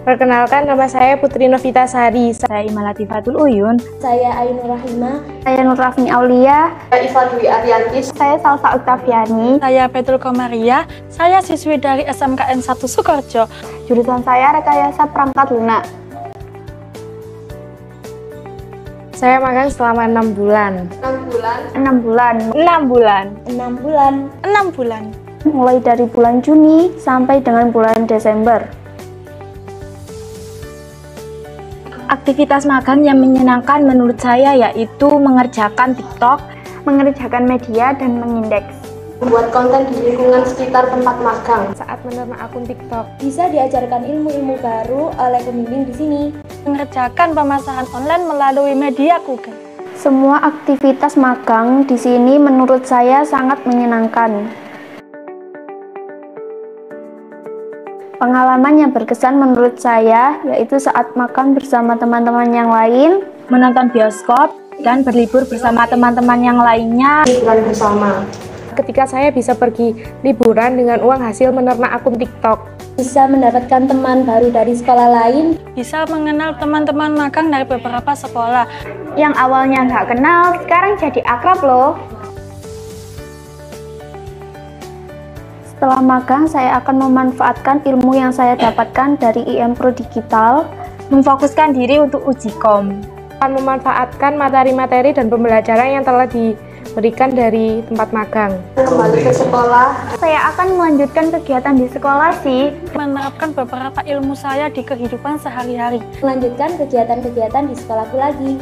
Perkenalkan, nama saya Putri Novita Sari. Saya Ima Latifatul Uyun. Saya Ainur Rahimah. Saya Nur Rafni Aulia. Saya Iva Dwi Arianti. Saya Salsa Oktaviani. Saya Petul Komaria. Saya siswi dari SMKN 1 Sukoharjo. Jurusan saya Rekayasa Perangkat Lunak. Saya magang selama 6 bulan. 6 bulan. 6 bulan. 6 bulan. 6 bulan. 6 bulan. Mulai dari bulan Juni sampai dengan bulan Desember. Aktivitas magang yang menyenangkan menurut saya yaitu mengerjakan TikTok, mengerjakan media, dan mengindeks. Membuat konten di lingkungan sekitar tempat magang. Saat menerima akun TikTok, Bisa diajarkan ilmu-ilmu baru oleh pembimbing di sini. mengerjakan pemasaran online melalui media Google. Semua aktivitas magang di sini menurut saya sangat menyenangkan. Pengalaman yang berkesan menurut saya yaitu saat makan bersama teman-teman yang lain, Menonton bioskop, dan berlibur bersama teman-teman yang lainnya. Liburan bersama. ketika saya bisa pergi liburan dengan uang hasil menerima akun TikTok. Bisa mendapatkan teman baru dari sekolah lain. Bisa mengenal teman-teman magang dari beberapa sekolah. yang awalnya nggak kenal sekarang jadi akrab loh. Setelah magang, saya akan memanfaatkan ilmu yang saya dapatkan dari IM Pro Digital, Memfokuskan diri untuk uji kom. Akan memanfaatkan materi-materi dan pembelajaran yang telah diberikan dari tempat magang. Kembali ke sekolah. saya akan melanjutkan kegiatan di sekolah sih. Menerapkan beberapa ilmu saya di kehidupan sehari-hari. Melanjutkan kegiatan-kegiatan di sekolahku lagi.